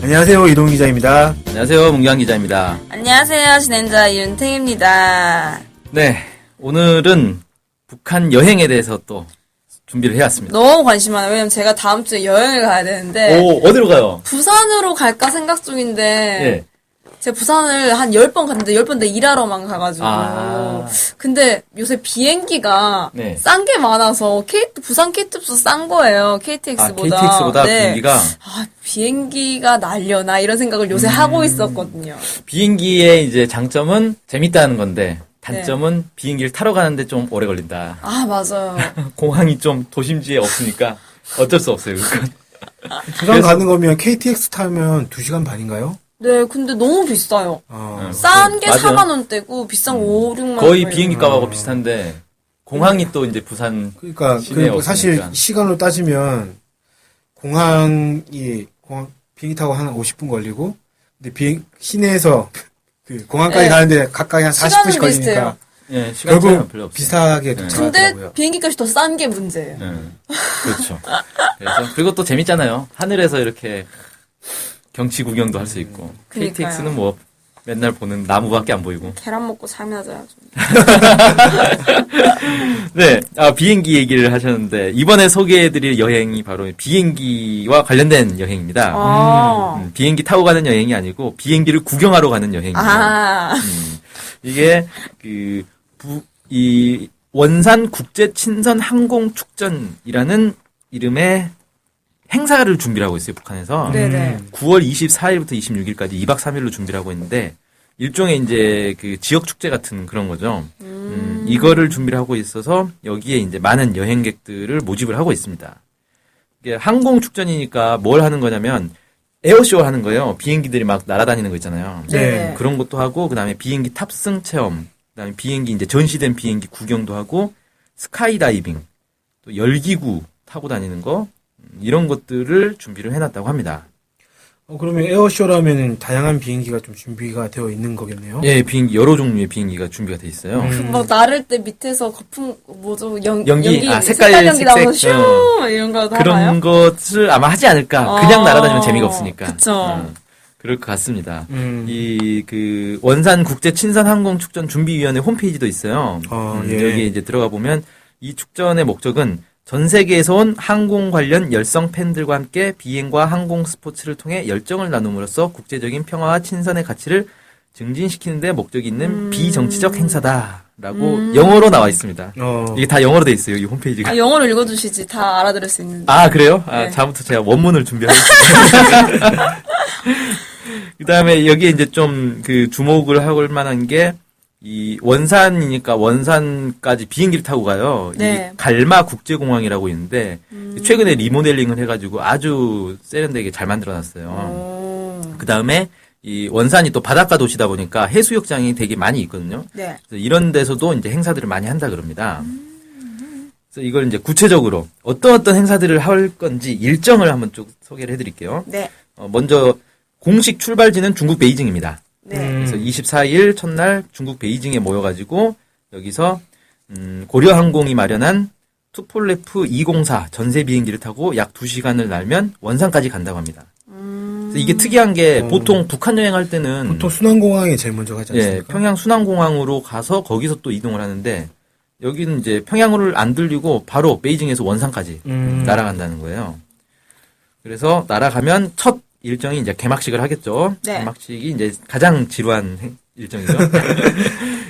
안녕하세요. 이동 기자입니다. 안녕하세요. 문경환 기자입니다. 안녕하세요. 진행자 윤탱입니다. 네, 오늘은 북한 여행에 대해서 또 준비를 해왔습니다. 너무 관심 많아요. 왜냐면 제가 다음 주에 여행을 가야 되는데. 오, 어디로 가요? 부산으로 갈까 생각 중인데. 네. 제가 부산을 한 10번 갔는데 10번 다 일하러만 가가지고. 근데 요새 비행기가 네. 싼 게 많아서 부산 KTX 싼 거예요. KTX보다. KTX보다 네. 비행기가? 비행기가 날려나 이런 생각을 요새 하고 있었거든요. 비행기의 이제 장점은 재밌다는 건데 단점은 비행기를 타러 가는데 좀 오래 걸린다. 맞아요. 공항이 좀 도심지에 없으니까 어쩔 수 없어요. 그건. 부산 가는 거면 KTX 타면 2시간 반인가요? 네, 근데 너무 비싸요. 싼 게 맞아요. 4만 원대고 비싼 거 5, 6만 원. 거의 비행기 값하고 비슷한데 공항이 또 이제 부산 그러니까 시내에 사실 없으니까. 시간으로 따지면 비행기 타고 한 50분 걸리고 근데 시내에서 그 공항까지 네. 가는데 가까이 한 40분씩 걸리니까 비슷해요. 예, 시간 차이가 결국 별로 없어요. 비슷하게 근데 도착하더라고요. 비행기 값이 더 싼 게 문제예요. 그렇죠. 그래서 그리고 또 재밌잖아요. 하늘에서 이렇게 경치 구경도 할 수 있고. 그러니까요. KTX는 뭐 맨날 보는 나무밖에 안 보이고. 계란 먹고 잠이나 자야죠. 네, 비행기 얘기를 하셨는데 이번에 소개해드릴 여행이 바로 비행기와 관련된 여행입니다. 비행기 타고 가는 여행이 아니고 비행기를 구경하러 가는 여행이에요. 이게 이 원산 국제 친선 항공 축전이라는 이름의 행사를 준비를 하고 있어요, 북한에서. 네네. 9월 24일부터 26일까지 2박 3일로 준비를 하고 있는데, 일종의 이제 그 지역 축제 같은 그런 거죠. 이거를 준비를 하고 있어서 여기에 이제 많은 여행객들을 모집을 하고 있습니다. 이게 항공 축전이니까 뭘 하는 거냐면, 에어쇼 하는 거예요. 비행기들이 막 날아다니는 거 있잖아요. 네. 그런 것도 하고, 그 다음에 비행기 탑승 체험, 그 다음에 비행기 이제 전시된 비행기 구경도 하고, 스카이다이빙, 또 열기구 타고 다니는 거, 이런 것들을 준비를 해놨다고 합니다. 그러면 에어쇼라면 다양한 비행기가 좀 준비가 되어 있는 거겠네요? 예, 여러 종류의 비행기가 준비가 돼 있어요. 막 나를 때 밑에서 거품, 연기, 색깔 연기 나오면서 색색, 슈! 이런 거 하나요? 그런 것을 아마 하지 않을까. 그냥 날아다니면 재미가 없으니까. 그쵸. 그럴 것 같습니다. 원산 국제 친선 항공 축전 준비위원회 홈페이지도 있어요. 예. 여기에 이제 들어가 보면 이 축전의 목적은 전 세계에서 온 항공 관련 열성 팬들과 함께 비행과 항공 스포츠를 통해 열정을 나눔으로써 국제적인 평화와 친선의 가치를 증진시키는 데 목적이 있는 비정치적 행사다라고 영어로 나와 있습니다. 이게 다 영어로 돼 있어요, 이 홈페이지가. 영어로 읽어주시지. 다 알아들을 수 있는데. 그래요? 네. 다음부터 제가 원문을 준비하겠습니다. 그 다음에 여기에 이제 좀 주목을 할 만한 게 이 원산이니까 원산까지 비행기를 타고 가요. 네. 이 갈마 국제공항이라고 있는데 최근에 리모델링을 해가지고 아주 세련되게 잘 만들어놨어요. 그 다음에 이 원산이 또 바닷가 도시다 보니까 해수욕장이 되게 많이 있거든요. 네. 그래서 이런 데서도 이제 행사들을 많이 한다 그럽니다. 그래서 이걸 이제 구체적으로 어떤 행사들을 할 건지 일정을 한번 쭉 소개를 해드릴게요. 네. 먼저 공식 출발지는 중국 베이징입니다. 네. 그래서 24일 첫날 중국 베이징에 모여가지고 여기서 고려항공이 마련한 투폴레프 204 전세 비행기를 타고 약 2시간을 날면 원산까지 간다고 합니다. 그래서 이게 특이한 게 보통 북한 여행할 때는 보통 순환공항에 제일 먼저 가지 않습니까? 예, 평양 순환공항으로 가서 거기서 또 이동을 하는데 여기는 이제 평양을 안 들리고 바로 베이징에서 원산까지 날아간다는 거예요. 그래서 날아가면 첫 일정이 이제 개막식을 하겠죠. 네. 개막식이 이제 가장 지루한 일정이죠.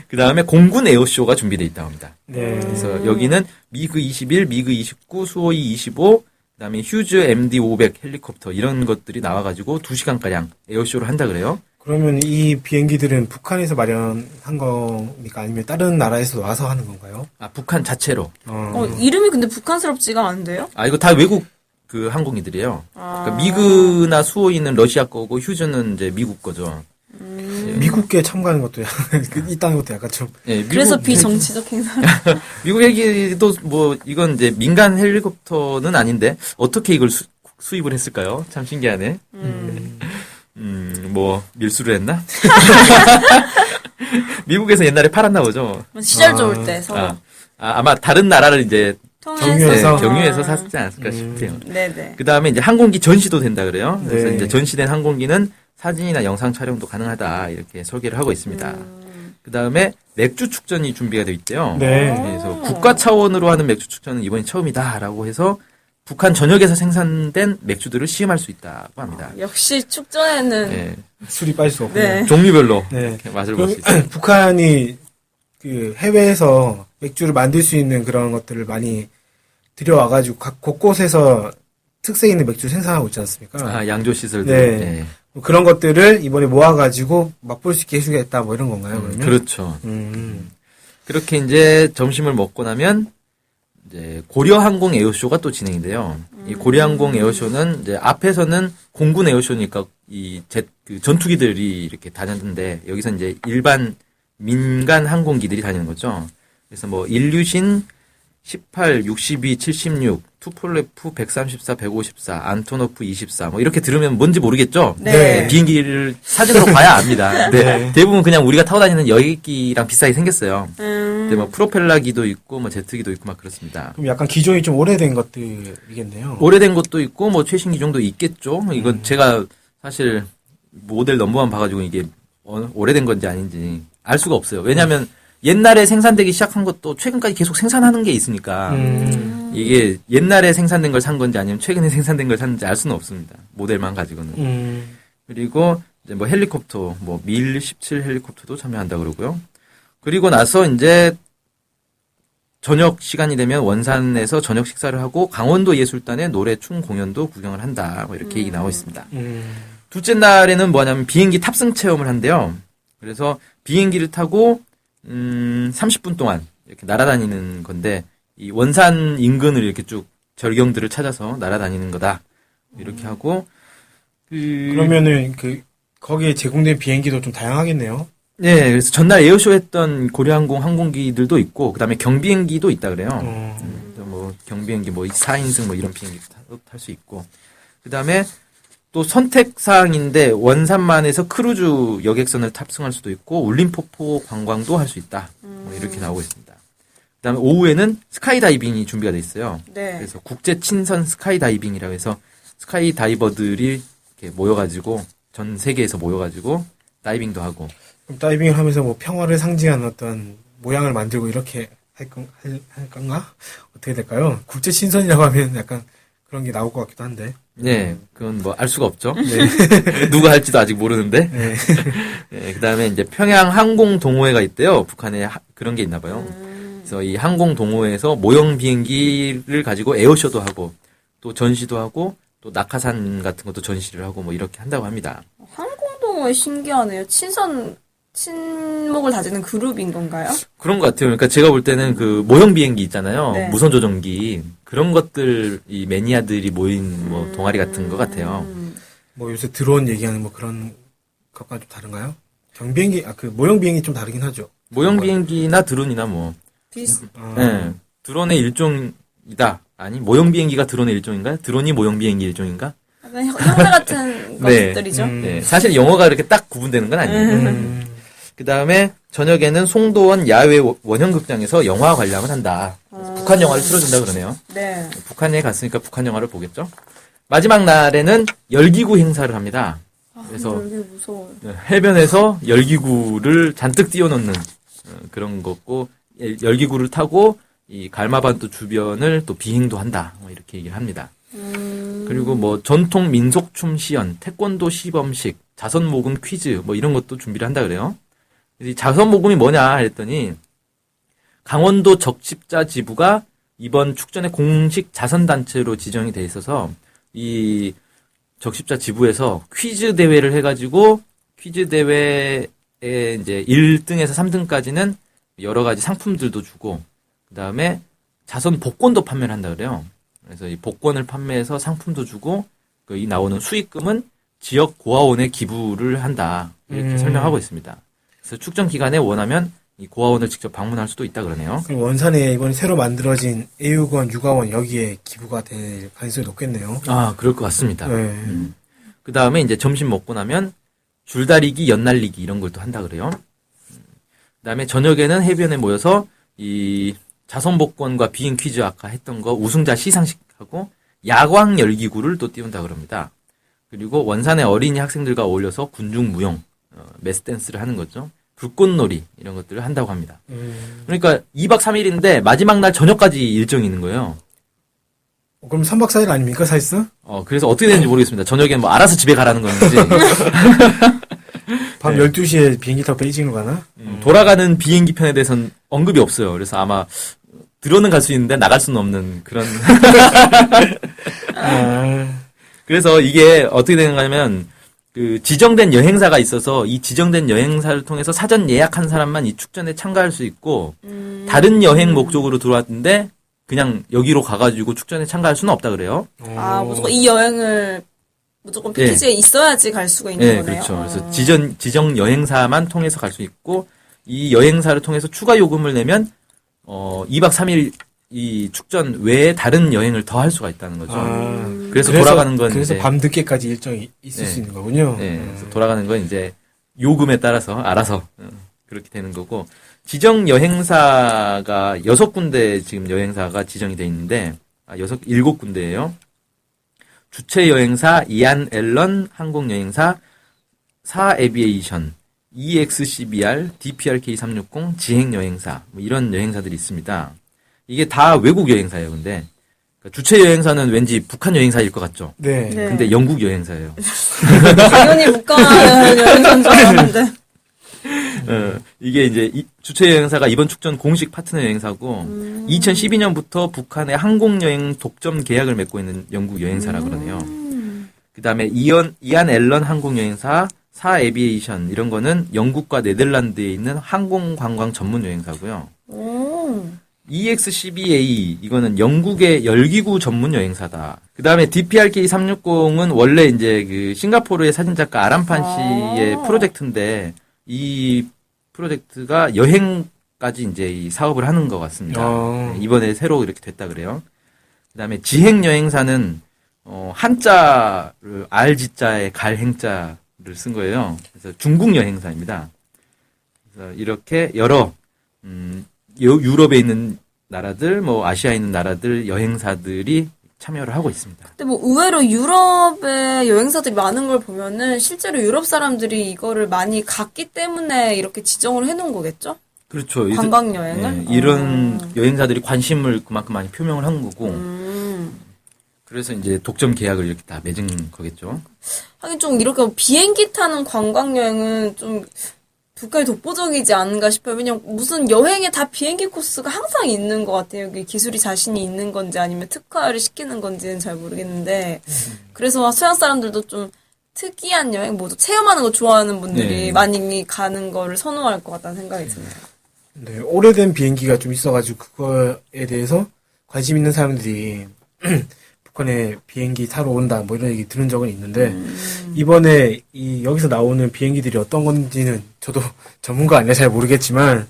그 다음에 공군 에어쇼가 준비되어 있다고 합니다. 네. 그래서 여기는 미그 21, 미그 29, 수호이 25, 그 다음에 휴즈 MD 500 헬리콥터 이런 것들이 나와가지고 2시간가량 에어쇼를 한다 그래요. 그러면 이 비행기들은 북한에서 마련한 겁니까? 아니면 다른 나라에서 와서 하는 건가요? 북한 자체로. 이름이 근데 북한스럽지가 않은데요? 이거 다 외국 항공기들이에요. 그러니까 미그나 수호이는 러시아 거고 휴즈는 이제 미국 거죠. 미국계 참가하는 것도 있다는 것도 약간 좀. 예, 미국 그래서 비정치적 행사. 미국 헬기도 뭐 이건 이제 민간 헬리콥터는 아닌데 어떻게 이걸 수입을 했을까요? 참 신기하네. 뭐 밀수를 했나? 미국에서 옛날에 팔았나 보죠. 시절 좋을 때 서로. 아마 다른 나라를 이제 경유해서? 경유해서 샀지 않았을까 싶대요. 네네. 그 다음에 이제 항공기 전시도 된다 그래요. 그래서 네. 이제 전시된 항공기는 사진이나 영상 촬영도 가능하다 이렇게 설계를 하고 있습니다. 그 다음에 맥주 축전이 준비가 되어 있대요. 네. 그래서 국가 차원으로 하는 맥주 축전은 이번이 처음이다라고 해서 북한 전역에서 생산된 맥주들을 시음할 수 있다고 합니다. 역시 축전에는 네. 술이 빠질 수 없고. 네. 종류별로 네. 이렇게 맛을 볼 수 있어요. 북한이 그 해외에서 맥주를 만들 수 있는 그런 것들을 많이 들여와가지고 각 곳곳에서 특색 있는 맥주 생산하고 있지 않습니까? 아, 양조 시설들. 네. 네. 뭐 그런 것들을 이번에 모아가지고 맛볼 수 있게 해주겠다 뭐 이런 건가요? 그러면? 그렇죠. 음. 그렇게 이제 점심을 먹고 나면 이제 고려항공 에어쇼가 또 진행인데요. 이 고려항공 에어쇼는 이제 앞에서는 공군 에어쇼니까 그 전투기들이 이렇게 다녔는데 여기서 이제 일반 민간 항공기들이 다니는 거죠. 그래서 뭐 일류신 18, 62, 76, 투폴레프 134, 154, 안토노프 24, 뭐 이렇게 들으면 뭔지 모르겠죠? 네. 비행기를 사진으로 봐야 압니다. 근데 네. 대부분 그냥 우리가 타고 다니는 여객기랑 비슷하게 생겼어요. 근데 뭐 프로펠러기도 있고 뭐 제트기도 있고 막 그렇습니다. 그럼 약간 기종이 좀 오래된 것들이겠네요. 오래된 것도 있고 뭐 최신 기종도 있겠죠. 이건 제가 사실 모델 넘버만 봐가지고 이게 오래된 건지 아닌지 알 수가 없어요. 왜냐하면 옛날에 생산되기 시작한 것도 최근까지 계속 생산하는 게 있으니까 이게 옛날에 생산된 걸 산 건지 아니면 최근에 생산된 걸 샀는지 알 수는 없습니다. 모델만 가지고는. 그리고 이제 뭐 헬리콥터, 뭐 밀17 헬리콥터도 참여한다 그러고요. 그리고 나서 이제 저녁 시간이 되면 원산에서 저녁 식사를 하고 강원도 예술단의 노래 춤 공연도 구경을 한다. 뭐 이렇게 얘기 나오고 있습니다. 둘째 날에는 뭐냐면 비행기 탑승 체험을 한대요. 그래서 비행기를 타고 30분 동안 이렇게 날아다니는 건데 이 원산 인근을 이렇게 쭉 절경들을 찾아서 날아다니는 거다. 이렇게 하고 그러면은 거기에 제공된 비행기도 좀 다양하겠네요. 네, 그래서 전날 에어쇼 했던 고려항공 항공기들도 있고 그다음에 경비행기도 있다 그래요. 또 뭐 경비행기 뭐 4인승 뭐 이런 비행기도 탈 수 있고 그다음에 또 선택 사항인데 원산만에서 크루즈 여객선을 탑승할 수도 있고 울림포포 관광도 할 수 있다. 뭐 이렇게 나오고 있습니다. 그다음에 오후에는 스카이다이빙이 준비가 돼 있어요. 네. 그래서 국제 친선 스카이다이빙이라고 해서 스카이다이버들이 이렇게 모여가지고 전 세계에서 모여가지고 다이빙도 하고. 그럼 다이빙을 하면서 뭐 평화를 상징하는 어떤 모양을 만들고 이렇게 할 건가? 어떻게 될까요? 국제 신선이라고 하면 약간 그런 게 나올 것 같기도 한데. 네, 그건 뭐 알 수가 없죠. 네. 누가 할지도 아직 모르는데. 네. 네, 그다음에 이제 평양 항공 동호회가 있대요. 북한에 그런 게 있나 봐요. 그래서 이 항공 동호회에서 모형 비행기를 가지고 에어쇼도 하고 또 전시도 하고 또 낙하산 같은 것도 전시를 하고 뭐 이렇게 한다고 합니다. 항공동호회 신기하네요. 친목을 다지는 그룹인 건가요? 그런 것 같아요. 그러니까 제가 볼 때는 그 모형 비행기 있잖아요. 네. 무선 조종기 그런 것들 이 매니아들이 모인 뭐 동아리 같은 것 같아요. 뭐 요새 드론 얘기하는 뭐 그런 것과 좀 다른가요? 경비행기, 모형 비행기 좀 다르긴 하죠. 모형 비행기나 드론이나 뭐 네, 드론의 일종이다. 아니 모형 비행기가 드론의 일종인가요? 드론이 모형 비행기 일종인가? 약간 형태 같은 네. 것들이죠. 네, 사실 영어가 이렇게 딱 구분되는 건 아니에요. 그 다음에 저녁에는 송도원 야외 원형극장에서 영화 관람을 한다. 북한 영화를 틀어준다 그러네요. 네. 북한에 갔으니까 북한 영화를 보겠죠. 마지막 날에는 열기구 행사를 합니다. 그래서 여기 무서워. 해변에서 열기구를 잔뜩 띄워놓는 그런 거고 열기구를 타고 이 갈마반도 주변을 또 비행도 한다. 뭐 이렇게 얘기를 합니다. 그리고 뭐 전통 민속춤 시연, 태권도 시범식, 자선 모금 퀴즈 뭐 이런 것도 준비를 한다 그래요. 이 자선 모금이 뭐냐 했더니 강원도 적십자 지부가 이번 축전의 공식 자선 단체로 지정이 돼 있어서 이 적십자 지부에서 퀴즈 대회를 해가지고 퀴즈 대회에 이제 1등에서 3등까지는 여러 가지 상품들도 주고 그 다음에 자선 복권도 판매를 한다 그래요. 그래서 이 복권을 판매해서 상품도 주고 이 나오는 수익금은 지역 고아원에 기부를 한다 이렇게 설명하고 있습니다. 그래서 축전 기간에 원하면 이 고아원을 직접 방문할 수도 있다 그러네요. 그럼 원산에 이번에 새로 만들어진 애육원, 육아원 여기에 기부가 될 가능성이 높겠네요. 아, 그럴 것 같습니다. 네. 그 다음에 이제 점심 먹고 나면 줄다리기, 연날리기 이런 걸 또 한다 그래요. 그 다음에 저녁에는 해변에 모여서 이 자선복권과 비행 퀴즈 아까 했던 거 우승자 시상식하고 야광 열기구를 또 띄운다 그럽니다. 그리고 원산의 어린이 학생들과 어울려서 군중 무용, 매스 댄스를 하는 거죠. 불꽃놀이 이런 것들을 한다고 합니다. 그러니까 2박 3일인데 마지막 날 저녁까지 일정이 있는 거예요. 그럼 3박 4일 아닙니까, 사실상? 그래서 어떻게 되는지 모르겠습니다. 저녁에 뭐 알아서 집에 가라는 건지. 밤 12시에 비행기 타고 베이징으로 가나? 돌아가는 비행기 편에 대해서는 언급이 없어요. 그래서 아마 들어는 갈 수 있는데 나갈 수는 없는 그런. 그래서 이게 어떻게 되는가 하면 그 지정된 여행사가 있어서 이 지정된 여행사를 통해서 사전 예약한 사람만 이 축전에 참가할 수 있고 다른 여행 목적으로 들어왔는데 그냥 여기로 가가지고 축전에 참가할 수는 없다 그래요. 무조건 이 여행을 무조건 패키지에 있어야지 갈 수가 있는 네, 거네요. 그렇죠. 그래서 지정 여행사만 통해서 갈 수 있고 이 여행사를 통해서 추가 요금을 내면 2박 3일 이 축전 외에 다른 여행을 더 할 수가 있다는 거죠. 그래서 돌아가는 건 그래서 이제 밤 늦게까지 일정이 있을 수 있는 거군요. 네, 그래서 돌아가는 건 이제 요금에 따라서 알아서 그렇게 되는 거고 지정 여행사가 6군데 지금 여행사가 지정이 돼 있는데 7군데예요. 주최 여행사 이안 앨런 항공여행사 사에비에이션 EXCBR DPRK360 지행 여행사 뭐 이런 여행사들이 있습니다. 이게 다 외국 여행사예요. 근데 주최 여행사는 왠지 북한 여행사일 것 같죠. 네. 근데 영국 여행사예요. 당연히 못 가는 여행사인 줄 알았는데. 이게 이제 주최 여행사가 이번 축전 공식 파트너 여행사고 2012년부터 북한의 항공여행 독점 계약을 맺고 있는 영국 여행사라 그러네요. 그 다음에 이안 앨런 항공여행사, 사 에비에이션 이런 거는 영국과 네덜란드에 있는 항공관광 전문 여행사고요. EXCBA 이거는 영국의 열기구 전문 여행사다. 그 다음에 DPRK360은 원래 이제 그 싱가포르의 사진작가 아람판 씨의 프로젝트인데 이 프로젝트가 여행까지 이제 이 사업을 하는 것 같습니다. 네, 이번에 새로 이렇게 됐다 그래요. 그 다음에 지행 여행사는 한자를 알지자에 갈행자를 쓴 거예요. 그래서 중국 여행사입니다. 그래서 이렇게 여러 유럽에 있는 나라들, 뭐 아시아에 있는 나라들 여행사들이 참여를 하고 있습니다. 근데 뭐 의외로 유럽에 여행사들이 많은 걸 보면은 실제로 유럽 사람들이 이거를 많이 갔기 때문에 이렇게 지정을 해놓은 거겠죠? 그렇죠. 관광 여행을? 네, 이런 여행사들이 관심을 그만큼 많이 표명을 한 거고. 그래서 이제 독점 계약을 이렇게 다 맺은 거겠죠. 하긴 좀 이렇게 비행기 타는 관광 여행은 좀 북한이 독보적이지 않은가 싶어요. 왜냐면 무슨 여행에 다 비행기 코스가 항상 있는 것 같아요. 여기 기술이 자신이 있는 건지 아니면 특화를 시키는 건지는 잘 모르겠는데. 그래서 서양 사람들도 좀 특이한 여행, 뭐 체험하는 거 좋아하는 분들이 많이 가는 거를 선호할 것 같다는 생각이 듭니다. 네, 오래된 비행기가 좀 있어가지고 그거에 대해서 관심 있는 사람들이 북한에 비행기 타러 온다 뭐 이런 얘기 들은 적은 있는데 이번에 여기서 나오는 비행기들이 어떤 건지는 저도 전문가 아니라 잘 모르겠지만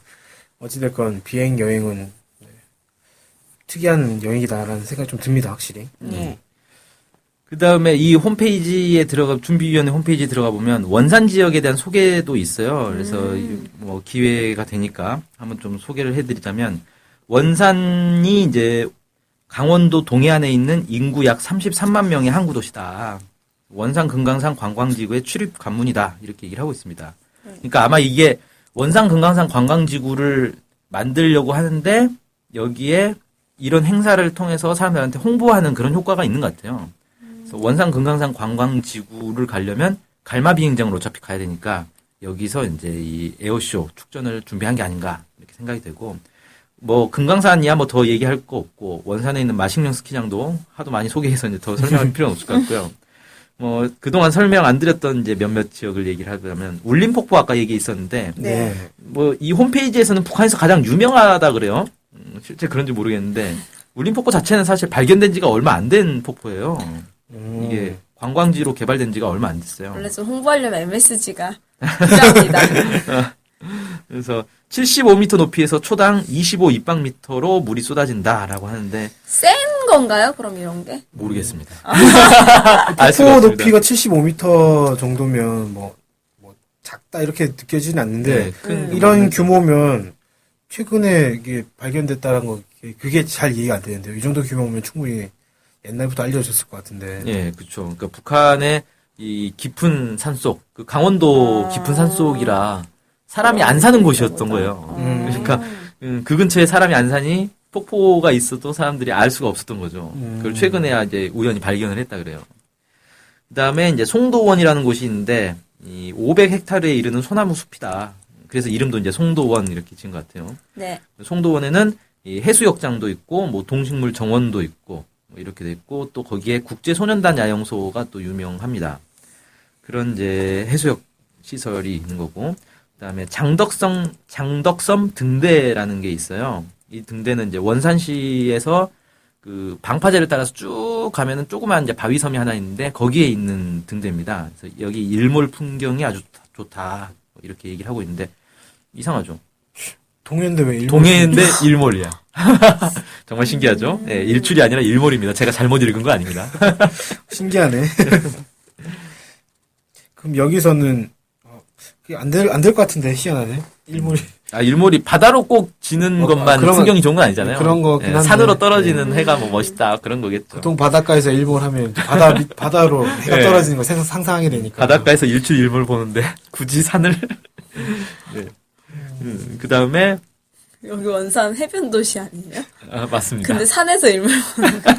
어찌됐건 비행 여행은 특이한 여행이다라는 생각이 좀 듭니다, 확실히. 네. 그 다음에 이 홈페이지에 준비위원회 홈페이지에 들어가 보면 원산 지역에 대한 소개도 있어요. 그래서 뭐 기회가 되니까 한번 좀 소개를 해드리자면 원산이 이제 강원도 동해안에 있는 인구 약 33만 명의 항구 도시다. 원산 금강산 관광지구의 출입 관문이다. 이렇게 얘기를 하고 있습니다. 그러니까 아마 이게 원산 금강산 관광지구를 만들려고 하는데 여기에 이런 행사를 통해서 사람들한테 홍보하는 그런 효과가 있는 것 같아요. 그래서 원산 금강산 관광지구를 가려면 갈마 비행장으로 어차피 가야 되니까 여기서 이제 이 에어쇼 축전을 준비한 게 아닌가 이렇게 생각이 되고 뭐 금강산이야 뭐 더 얘기할 거 없고 원산에 있는 마식령 스키장도 하도 많이 소개해서 이제 더 설명할 필요는 없을 것 같고요. 뭐 그동안 설명 안 드렸던 이제 몇몇 지역을 얘기를 하자면 울림폭포 아까 얘기 있었는데 네. 뭐 이 홈페이지에서는 북한에서 가장 유명하다 그래요. 실제 그런지 모르겠는데 울림폭포 자체는 사실 발견된 지가 얼마 안 된 폭포예요. 이게 관광지로 개발된 지가 얼마 안 됐어요. 원래 좀 홍보하려면 MSG가 필요합니다. 그래서 75m 높이에서 초당 25 입방미터로 물이 쏟아진다라고 하는데 센 건가요? 그럼 이런 게? 모르겠습니다. 폭포 높이가 75m 정도면 뭐 작다 이렇게 느껴지진 않는데 큰 이런 규모면 최근에 이게 발견됐다는 거, 그게 잘 이해가 안 되는데요. 이 정도 규모면 충분히 옛날부터 알려졌을 것 같은데. 예, 그렇죠. 그러니까 북한의 이 깊은 산속, 그 강원도 깊은 산속이라 사람이 안 사는 곳이었던 거예요. 그러니까 그 근처에 사람이 안 사니 폭포가 있어도 사람들이 알 수가 없었던 거죠. 그걸 최근에야 이제 우연히 발견을 했다 그래요. 그다음에 이제 송도원이라는 곳이 있는데 이 500헥타르에 이르는 소나무 숲이다. 그래서 이름도 이제 송도원 이렇게 지은 것 같아요. 네. 송도원에는 이 해수욕장도 있고 뭐 동식물 정원도 있고 뭐 이렇게 돼 있고 또 거기에 국제소년단 야영소가 또 유명합니다. 그런 이제 해수욕 시설이 있는 거고 그다음에 장덕섬 등대라는 게 있어요. 이 등대는 이제 원산시에서 그 방파제를 따라서 쭉 가면은 조그만 이제 바위섬이 하나 있는데 거기에 있는 등대입니다. 그래서 여기 일몰 풍경이 아주 좋다 이렇게 얘기를 하고 있는데 이상하죠. 동해인데 왜 일몰? 동해인데 일몰이야. 정말 신기하죠? 네, 일출이 아니라 일몰입니다. 제가 잘못 읽은 거 아닙니다. 신기하네. 그럼 여기서는 그게 안 될 것 같은데 희한하네. 일몰이. 아, 일몰이 바다로 꼭 지는 것만 그런 풍경이 좋은 건 아니잖아요. 그런 거긴 한데. 산으로 떨어지는 해가 뭐 멋있다 그런 거겠죠. 보통 바닷가에서 일몰하면 바다로 해가 네. 떨어지는 거 상상하게 되니까. 바닷가에서 일출 일몰 보는데 굳이 산을. 네. 그 다음에 여기 원산 해변 도시 아니에요? 아, 맞습니다. 근데 산에서 일몰 보는 거.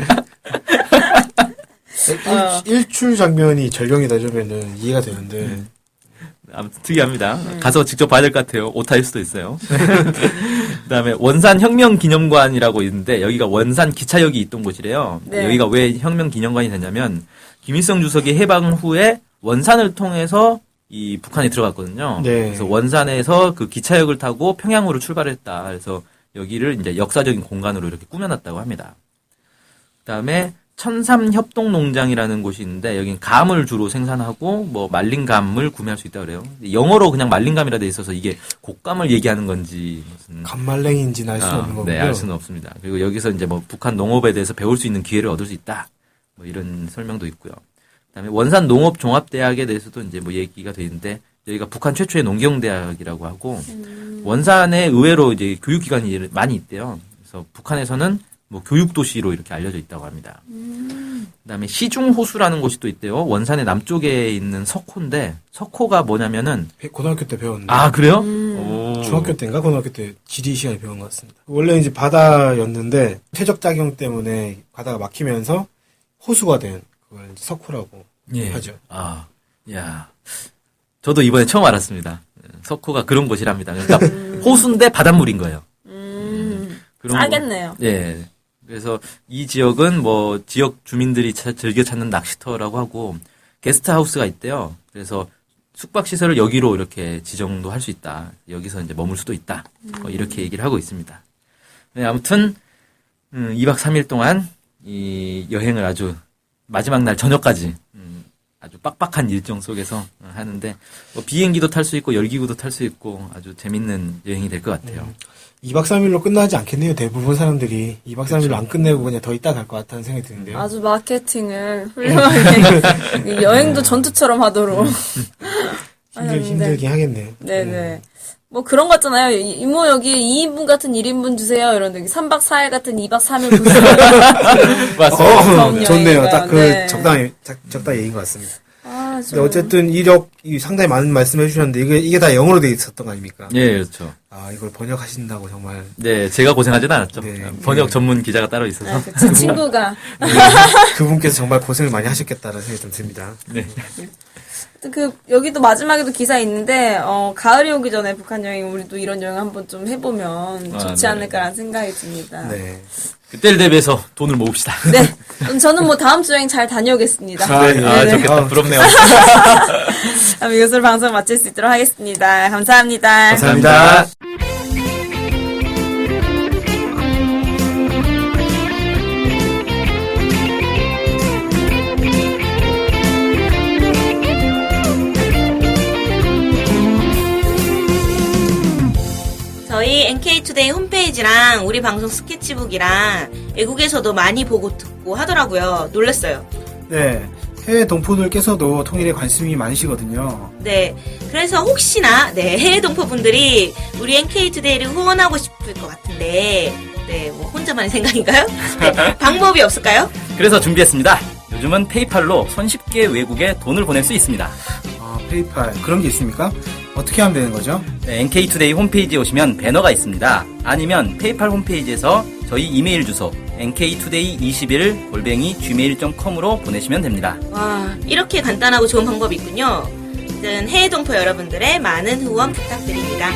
일출 장면이 절경이다 저면은 이해가 되는데. 아무튼 특이합니다. 가서 직접 봐야 될 것 같아요. 오타일 수도 있어요. 그다음에 원산 혁명기념관이라고 있는데 여기가 원산 기차역이 있던 곳이래요. 네. 여기가 왜 혁명기념관이 됐냐면 김일성 주석이 해방 후에 원산을 통해서 이 북한에 들어갔거든요. 네. 그래서 원산에서 그 기차역을 타고 평양으로 출발했다. 그래서 여기를 이제 역사적인 공간으로 이렇게 꾸며놨다고 합니다. 그다음에 천삼협동농장이라는 곳이 있는데 여긴 감을 주로 생산하고 뭐 말린 감을 구매할 수 있다 그래요. 영어로 그냥 말린 감이라 돼 있어서 이게 곶감을 얘기하는 건지 무슨 감말랭인지는 알 수는 없는 거고요. 네, 알 수는 없습니다. 그리고 여기서 이제 뭐 북한 농업에 대해서 배울 수 있는 기회를 얻을 수 있다. 뭐 이런 설명도 있고요. 그다음에 원산 농업종합대학에 대해서도 이제 뭐 얘기가 돼 있는데 여기가 북한 최초의 농경대학이라고 하고 원산에 의외로 이제 교육기관이 많이 있대요. 그래서 북한에서는 뭐 교육도시로 이렇게 알려져 있다고 합니다. 그다음에 시중호수라는 곳이 또 있대요. 원산의 남쪽에 있는 석호인데 석호가 뭐냐면은 고등학교 때 배웠는데. 아 그래요? 오. 중학교 때인가 고등학교 때 지리 시간에 배운 것 같습니다. 원래 이제 바다였는데 퇴적 작용 때문에 바다가 막히면서 호수가 된 그걸 이제 석호라고 예. 하죠. 아, 야, 저도 이번에 처음 알았습니다. 석호가 그런 곳이랍니다. 그러니까 호수인데 바닷물인 거예요. 그런 싸겠네요. 예. 그래서 이 지역은 뭐 지역 주민들이 즐겨 찾는 낚시터라고 하고 게스트하우스가 있대요. 그래서 숙박 시설을 여기로 이렇게 지정도 할 수 있다. 여기서 이제 머물 수도 있다. 뭐 이렇게 얘기를 하고 있습니다. 네, 아무튼 2박 3일 동안 이 여행을 아주 마지막 날 저녁까지 아주 빡빡한 일정 속에서 하는데 뭐 비행기도 탈 수 있고 열기구도 탈 수 있고 아주 재밌는 여행이 될 것 같아요. 2박 3일로 끝나지 않겠네요. 대부분 사람들이 2박 3일로 안 끝내고 그냥 더 있다 갈 것 같다는 생각이 드는데요. 아주 마케팅을 훌륭하게 여행도 전투처럼 하도록 힘들긴 하겠네요. 네네. 뭐 그런 거 있잖아요. 이모 여기 2인분 같은 1인분 주세요. 이런데 3박 4일 같은 2박 3일 부스. 맞습니다. 좋네요. 딱 그 네. 적당히 얘기인 것 같습니다. 아, 근데 어쨌든 상당히 많은 말씀 해주셨는데 이게 다 영어로 돼 있었던 거 아닙니까? 예, 그렇죠. 아 이걸 번역하신다고 정말. 네, 제가 고생하진 않았죠. 네. 번역 전문 기자가 따로 있어서. 아, 제 친구가 그분께서 정말 고생을 많이 하셨겠다는 생각이 좀 듭니다. 네. 여기도 마지막에도 기사 있는데 가을이 오기 전에 북한 여행 우리도 이런 여행 한번 좀 해보면 좋지 네. 않을까라는 생각이 듭니다. 네. 그때를 대비해서 돈을 모읍시다. 네. 저는 뭐 다음 주 여행 잘 다녀오겠습니다. 아, 좋겠다. 부럽네요. 그럼 이것으로 방송 마칠 수 있도록 하겠습니다. 감사합니다. 감사합니다. 저희 NK투데이 홈페이지랑 우리 방송 스케치북이랑 외국에서도 많이 보고 듣고 하더라고요. 놀랐어요. 네. 해외 동포들께서도 통일에 관심이 많으시거든요. 네. 그래서 혹시나, 네, 해외 동포분들이 우리 NK투데이를 후원하고 싶을 것 같은데, 네, 뭐, 혼자만의 생각인가요? 네, 방법이 없을까요? 그래서 준비했습니다. 요즘은 페이팔로 손쉽게 외국에 돈을 보낼 수 있습니다. 아, 페이팔 그런 게 있습니까? 어떻게 하면 되는 거죠? 네, NK투데이 홈페이지에 오시면 배너가 있습니다. 아니면 페이팔 홈페이지에서 저희 이메일 주소 nktoday21@gmail.com으로 보내시면 됩니다. 와, 이렇게 간단하고 좋은 방법이 있군요. 해외 동포 여러분들의 많은 후원 부탁드립니다.